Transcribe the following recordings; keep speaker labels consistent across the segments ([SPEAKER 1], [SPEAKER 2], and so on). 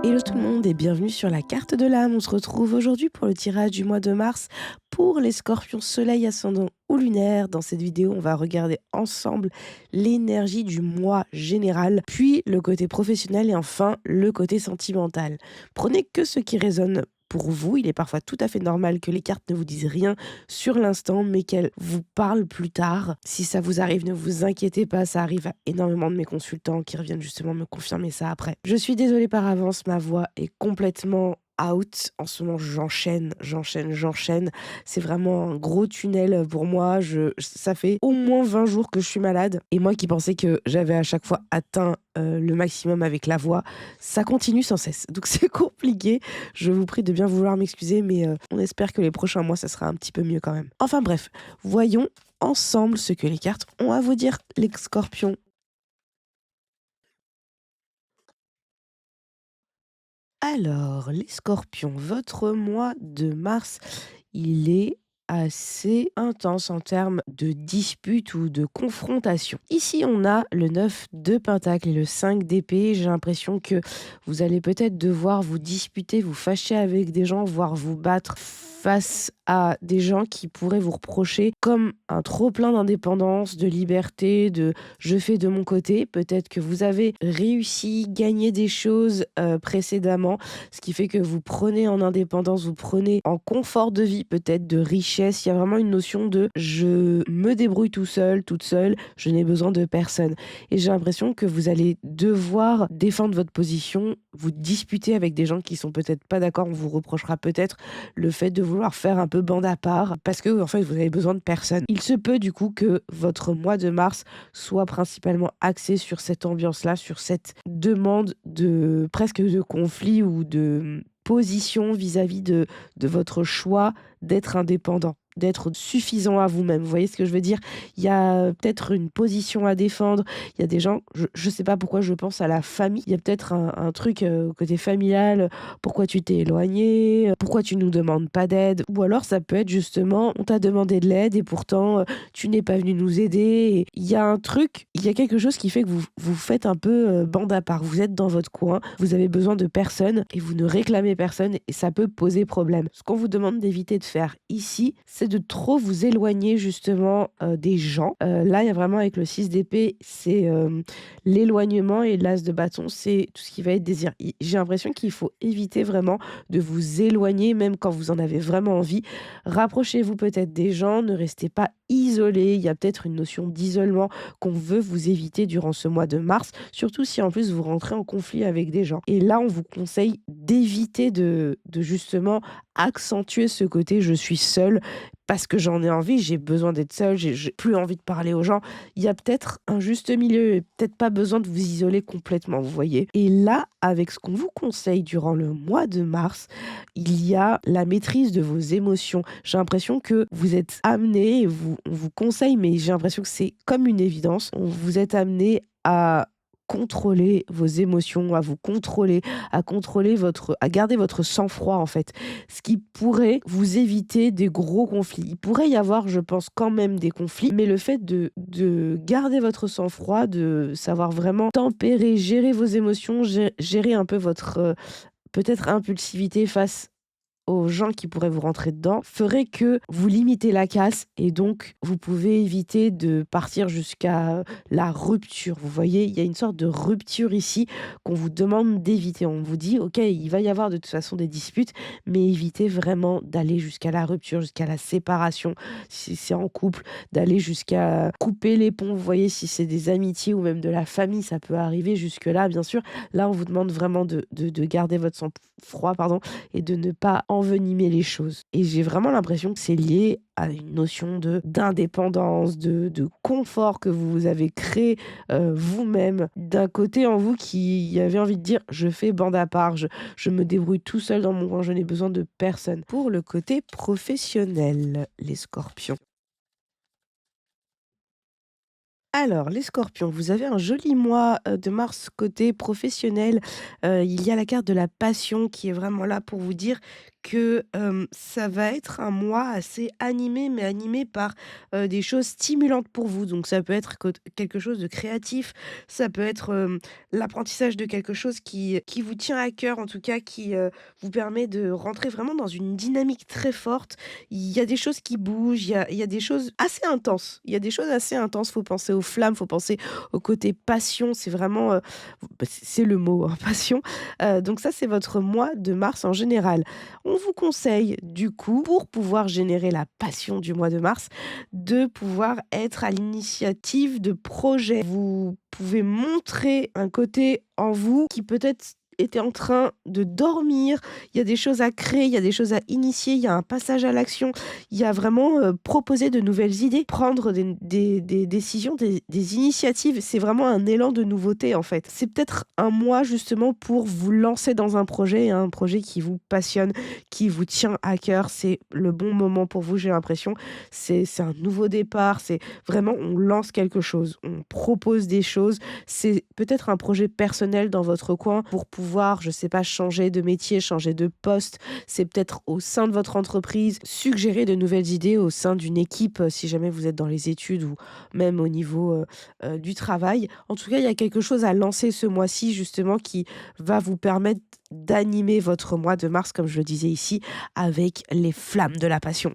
[SPEAKER 1] Hello tout le monde et bienvenue sur la carte de l'âme. On se retrouve aujourd'hui pour le tirage du mois de mars pour les scorpions soleil, ascendant ou lunaire. Dans cette vidéo, on va regarder ensemble l'énergie du mois général, puis le côté professionnel et enfin le côté sentimental. Prenez que ce qui résonne pour vous. Il est parfois tout à fait normal que les cartes ne vous disent rien sur l'instant, mais qu'elles vous parlent plus tard. Si ça vous arrive, ne vous inquiétez pas, ça arrive à énormément de mes consultants qui reviennent justement me confirmer ça après. Je suis désolée par avance, ma voix est complètement out. En ce moment, j'enchaîne. C'est vraiment un gros tunnel pour moi. Ça fait au moins 20 jours que je suis malade. Et moi qui pensais que j'avais à chaque fois atteint le maximum avec la voix, ça continue sans cesse. Donc c'est compliqué. Je vous prie de bien vouloir m'excuser, mais on espère que les prochains mois, ça sera un petit peu mieux quand même. Enfin bref, voyons ensemble ce que les cartes ont à vous dire, les scorpions. Alors, les scorpions, votre mois de mars, il est assez intense en termes de dispute ou de confrontation. Ici, on a le 9 de Pentacle et le 5 d'épée. J'ai l'impression que vous allez peut-être devoir vous disputer, vous fâcher avec des gens, voire vous battre face à des gens qui pourraient vous reprocher comme un trop-plein d'indépendance, de liberté, de je fais de mon côté. Peut-être que vous avez réussi, gagné des choses précédemment, ce qui fait que vous prenez en indépendance, vous prenez en confort de vie, peut-être de richesse. Il y a vraiment une notion de je me débrouille tout seul, toute seule, je n'ai besoin de personne. Et j'ai l'impression que vous allez devoir défendre votre position, vous disputer avec des gens qui sont peut-être pas d'accord. On vous reprochera peut-être le fait de vouloir faire un peu bande à part parce que en fait vous avez besoin de personne. Il se peut du coup que votre mois de mars soit principalement axé sur cette ambiance-là, sur cette demande de presque de conflit ou de position vis-à-vis de votre choix d'être indépendant, d'être suffisant à vous-même. Vous voyez ce que je veux dire? Il y a peut-être une position à défendre. Il y a des gens, je sais pas pourquoi je pense à la famille. Il y a peut-être un truc côté familial. Pourquoi tu t'es éloigné? Pourquoi tu nous demandes pas d'aide? Ou alors ça peut être justement, on t'a demandé de l'aide et pourtant tu n'es pas venu nous aider. Et il y a un truc, il y a quelque chose qui fait que vous faites un peu bande à part. Vous êtes dans votre coin, vous avez besoin de personne et vous ne réclamez personne et ça peut poser problème. Ce qu'on vous demande d'éviter de faire ici, c'est de trop vous éloigner justement des gens. Là, il y a vraiment avec le 6 d'épée, c'est l'éloignement et l'as de bâton, c'est tout ce qui va être désir. J'ai l'impression qu'il faut éviter vraiment de vous éloigner, même quand vous en avez vraiment envie. Rapprochez-vous peut-être des gens, ne restez pas isolé. Il y a peut-être une notion d'isolement qu'on veut vous éviter durant ce mois de mars, surtout si en plus vous rentrez en conflit avec des gens. Et là, on vous conseille d'éviter de justement accentuer ce côté je suis seul parce que j'en ai envie, j'ai besoin d'être seul, j'ai plus envie de parler aux gens. Il y a peut-être un juste milieu et peut-être pas besoin de vous isoler complètement, vous voyez. Et là, avec ce qu'on vous conseille durant le mois de mars, il y a la maîtrise de vos émotions. J'ai l'impression que vous êtes amené, on vous conseille, mais j'ai l'impression que c'est comme une évidence, vous êtes amené à contrôler vos émotions, à vous contrôler, à garder votre sang-froid en fait. Ce qui pourrait vous éviter des gros conflits. Il pourrait y avoir, je pense, quand même des conflits, mais le fait de garder votre sang-froid, de savoir vraiment tempérer, gérer vos émotions, gérer un peu votre peut-être impulsivité face aux gens qui pourraient vous rentrer dedans, ferait que vous limitez la casse et donc vous pouvez éviter de partir jusqu'à la rupture. Vous voyez, il y a une sorte de rupture ici qu'on vous demande d'éviter. On vous dit, OK, il va y avoir de toute façon des disputes, mais évitez vraiment d'aller jusqu'à la rupture, jusqu'à la séparation, si c'est en couple, d'aller jusqu'à couper les ponts. Vous voyez, si c'est des amitiés ou même de la famille, ça peut arriver jusque-là, bien sûr. Là, on vous demande vraiment de garder votre sang-froid, pardon, et de ne pas envenimer les choses. Et j'ai vraiment l'impression que c'est lié à une notion d'indépendance, de confort que vous avez créé vous-même. D'un côté en vous qui avait envie de dire je fais bande à part, je me débrouille tout seul dans mon coin, je n'ai besoin de personne. Pour le côté professionnel, les scorpions. Alors, les scorpions, vous avez un joli mois de mars côté professionnel. Il y a la carte de la passion qui est vraiment là pour vous dire que, ça va être un mois assez animé, mais animé par, des choses stimulantes pour vous. Donc ça peut être quelque chose de créatif, ça peut être, l'apprentissage de quelque chose qui vous tient à cœur, en tout cas qui, vous permet de rentrer vraiment dans une dynamique très forte. Il y a des choses qui bougent, il y a des choses assez intenses. Il y a des choses assez intenses, faut penser aux flammes, faut penser au côté passion, c'est vraiment, c'est le mot, hein, passion. Donc ça, c'est votre mois de mars en général. On vous conseille du coup, pour pouvoir générer la passion du mois de mars, de pouvoir être à l'initiative de projets. Vous pouvez montrer un côté en vous qui peut-être était en train de dormir. Il y a des choses à créer, il y a des choses à initier, il y a un passage à l'action. Il y a vraiment, proposer de nouvelles idées, prendre des décisions, des initiatives. C'est vraiment un élan de nouveauté, en fait. C'est peut-être un mois justement pour vous lancer dans un projet qui vous passionne, qui vous tient à cœur. C'est le bon moment pour vous, j'ai l'impression. C'est un nouveau départ, c'est vraiment on lance quelque chose, on propose des choses. C'est peut-être un projet personnel dans votre coin pour pouvoir, je sais pas, changer de métier, changer de poste. C'est peut-être au sein de votre entreprise, suggérer de nouvelles idées au sein d'une équipe, si jamais vous êtes dans les études ou même au niveau, du travail. En tout cas, il y a quelque chose à lancer ce mois-ci justement qui va vous permettre d'animer votre mois de mars, comme je le disais ici, avec les flammes de la passion.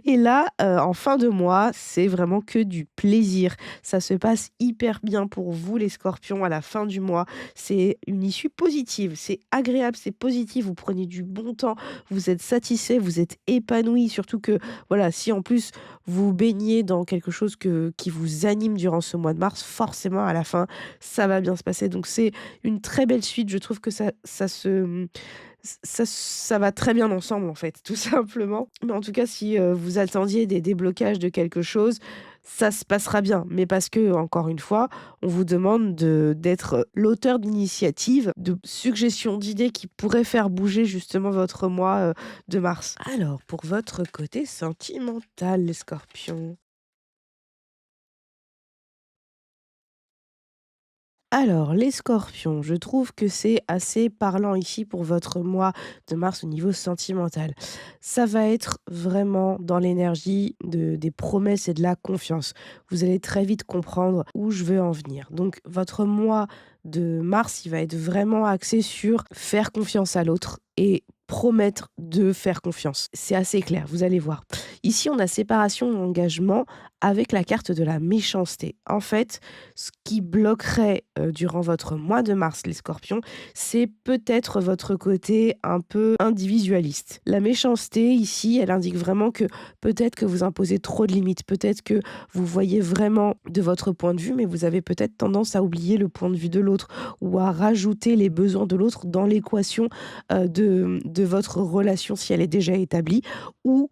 [SPEAKER 1] Et là, en fin de mois, c'est vraiment que du plaisir. Ça se passe hyper bien pour vous les scorpions à la fin du mois. C'est une issue positive, c'est agréable, c'est positif, vous prenez du bon temps, vous êtes satisfait, vous êtes épanoui. Surtout que, voilà, si en plus vous baignez dans quelque chose qui vous anime durant ce mois de mars, forcément à la fin, ça va bien se passer. Donc c'est une très belle suite. Je trouve que ça va très bien ensemble, en fait, tout simplement. Mais en tout cas, si, vous attendiez des déblocages de quelque chose, ça se passera bien. Mais parce que encore une fois, on vous demande d'être l'auteur d'initiatives, de suggestions d'idées qui pourraient faire bouger justement votre mois, de mars. Alors, pour votre côté sentimental, les scorpions? Alors, les scorpions, je trouve que c'est assez parlant ici pour votre mois de mars au niveau sentimental. Ça va être vraiment dans l'énergie des promesses et de la confiance. Vous allez très vite comprendre où je veux en venir. Donc, votre mois de mars, il va être vraiment axé sur faire confiance à l'autre et promettre de faire confiance. C'est assez clair, vous allez voir. Ici, on a séparation et engagement avec la carte de la méchanceté. En fait, ce qui bloquerait, durant votre mois de mars, les scorpions, c'est peut-être votre côté un peu individualiste. La méchanceté ici, elle indique vraiment que peut-être que vous imposez trop de limites, peut-être que vous voyez vraiment de votre point de vue, mais vous avez peut-être tendance à oublier le point de vue de l'autre ou à rajouter les besoins de l'autre dans l'équation, de votre relation si elle est déjà établie ou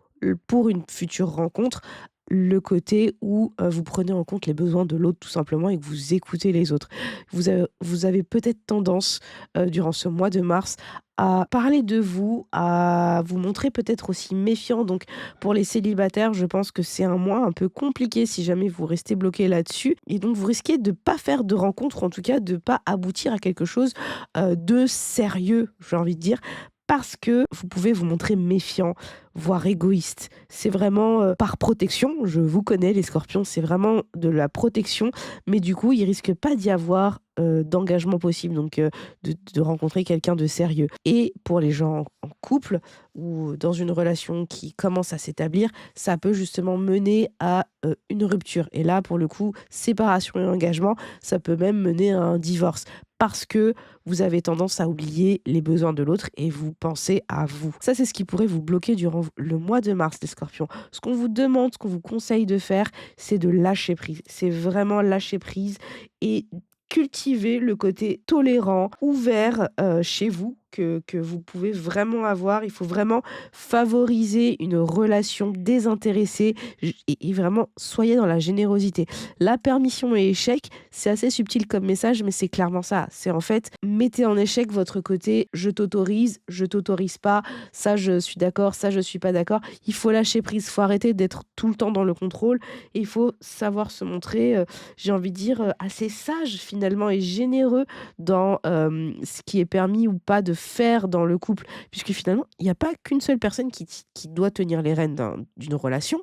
[SPEAKER 1] pour une future rencontre, le côté où, vous prenez en compte les besoins de l'autre tout simplement et que vous écoutez les autres. Vous avez peut-être tendance, durant ce mois de mars, à parler de vous, à vous montrer peut-être aussi méfiant. Donc pour les célibataires, je pense que c'est un mois un peu compliqué si jamais vous restez bloqué là-dessus et donc vous risquez de pas faire de rencontres, en tout cas de pas aboutir à quelque chose, de sérieux, j'ai envie de dire. Parce que vous pouvez vous montrer méfiant, voire égoïste. C'est vraiment, par protection. Je vous connais les scorpions, c'est vraiment de la protection, mais du coup, il risque pas d'y avoir, d'engagement possible, donc de rencontrer quelqu'un de sérieux. Et pour les gens en couple ou dans une relation qui commence à s'établir, ça peut justement mener à, une rupture et là, pour le coup, séparation et engagement, ça peut même mener à un divorce. Parce que vous avez tendance à oublier les besoins de l'autre et vous pensez à vous. Ça, c'est ce qui pourrait vous bloquer durant le mois de mars, les scorpions. Ce qu'on vous demande, ce qu'on vous conseille de faire, c'est de lâcher prise. C'est vraiment lâcher prise et cultiver le côté tolérant, ouvert, chez vous que vous pouvez vraiment avoir. Il faut vraiment favoriser une relation désintéressée et vraiment soyez dans la générosité. La permission et échec, c'est assez subtil comme message, mais c'est clairement ça. C'est en fait mettez en échec votre côté je t'autorise, je t'autorise pas, ça je suis d'accord, ça je suis pas d'accord. Il faut lâcher prise, il faut arrêter d'être tout le temps dans le contrôle et il faut savoir se montrer, j'ai envie de dire, assez sage finalement et généreux dans, ce qui est permis ou pas de faire dans le couple. Puisque finalement, il y a pas qu'une seule personne qui doit tenir les rênes d'une relation,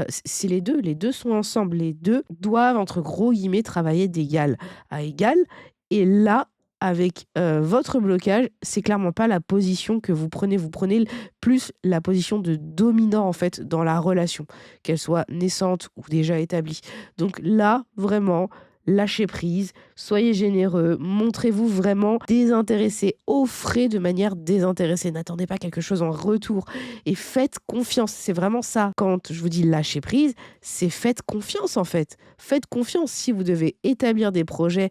[SPEAKER 1] c'est les 2 sont ensemble, les 2 doivent entre gros guillemets «travailler d'égal à égal» et là, avec, votre blocage, c'est clairement pas la position que vous prenez. Vous prenez plus la position de dominant, en fait, dans la relation, qu'elle soit naissante ou déjà établie. Donc là, vraiment, lâchez prise, soyez généreux, montrez-vous vraiment désintéressé, offrez de manière désintéressée. N'attendez pas quelque chose en retour et faites confiance. C'est vraiment ça. Quand je vous dis lâcher prise, c'est faites confiance, en fait. Faites confiance. Si vous devez établir des projets,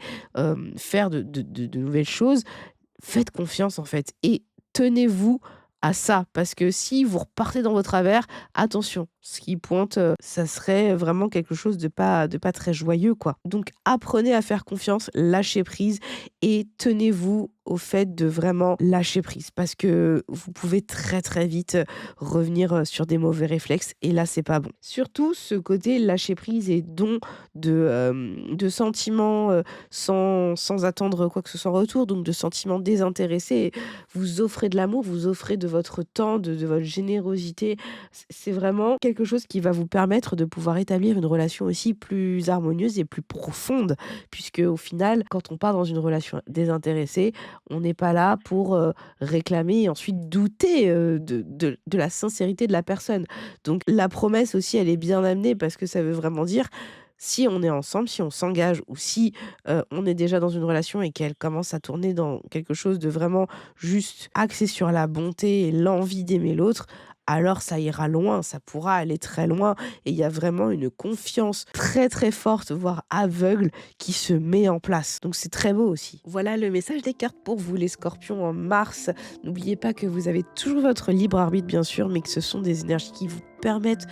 [SPEAKER 1] faire de nouvelles choses, faites confiance, en fait et tenez-vous à ça. Parce que si vous repartez dans vos travers, attention, ce qui pointe, ça serait vraiment quelque chose de pas très joyeux, quoi. Donc apprenez à faire confiance, lâchez prise et tenez-vous au fait de vraiment lâcher prise. Parce que vous pouvez très, très vite, revenir, sur des mauvais réflexes et là, c'est pas bon. Surtout ce côté lâcher prise et don de sentiments, sans attendre quoi que ce soit en retour, donc de sentiments désintéressés. Vous offrez de l'amour, vous offrez de votre temps, de votre générosité. C'est vraiment quelque chose qui va vous permettre de pouvoir établir une relation aussi plus harmonieuse et plus profonde. Puisque au final, quand on part dans une relation désintéressée, on n'est pas là pour, réclamer et ensuite douter, de la sincérité de la personne. Donc la promesse aussi, elle est bien amenée parce que ça veut vraiment dire si on est ensemble, si on s'engage ou si, on est déjà dans une relation et qu'elle commence à tourner dans quelque chose de vraiment juste axé sur la bonté et l'envie d'aimer l'autre, alors ça ira loin, ça pourra aller très loin et il y a vraiment une confiance très, très forte, voire aveugle, qui se met en place. Donc c'est très beau aussi. Voilà le message des cartes pour vous les scorpions en mars. N'oubliez pas que vous avez toujours votre libre arbitre bien sûr, mais que ce sont des énergies qui vous permettent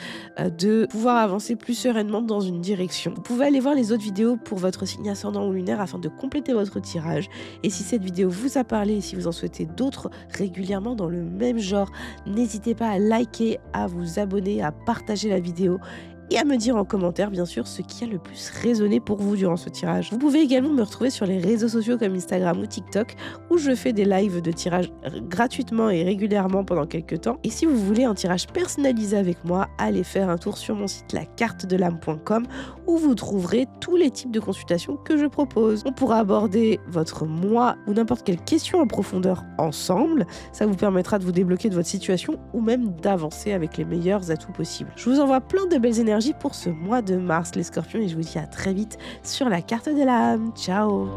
[SPEAKER 1] de pouvoir avancer plus sereinement dans une direction. Vous pouvez aller voir les autres vidéos pour votre signe ascendant ou lunaire afin de compléter votre tirage. Et si cette vidéo vous a parlé et si vous en souhaitez d'autres régulièrement dans le même genre, n'hésitez pas à liker, à vous abonner, à partager la vidéo et à me dire en commentaire, bien sûr, ce qui a le plus résonné pour vous durant ce tirage. Vous pouvez également me retrouver sur les réseaux sociaux comme Instagram ou TikTok, où je fais des lives de tirage gratuitement et régulièrement pendant quelques temps. Et si vous voulez un tirage personnalisé avec moi, allez faire un tour sur mon site lacartedelame.com, où vous trouverez tous les types de consultations que je propose. On pourra aborder votre mois ou n'importe quelle question en profondeur ensemble. Ça vous permettra de vous débloquer de votre situation ou même d'avancer avec les meilleurs atouts possibles. Je vous envoie plein de belles énergies pour ce mois de mars, les scorpions, et je vous dis à très vite sur la carte de l'âme. Ciao!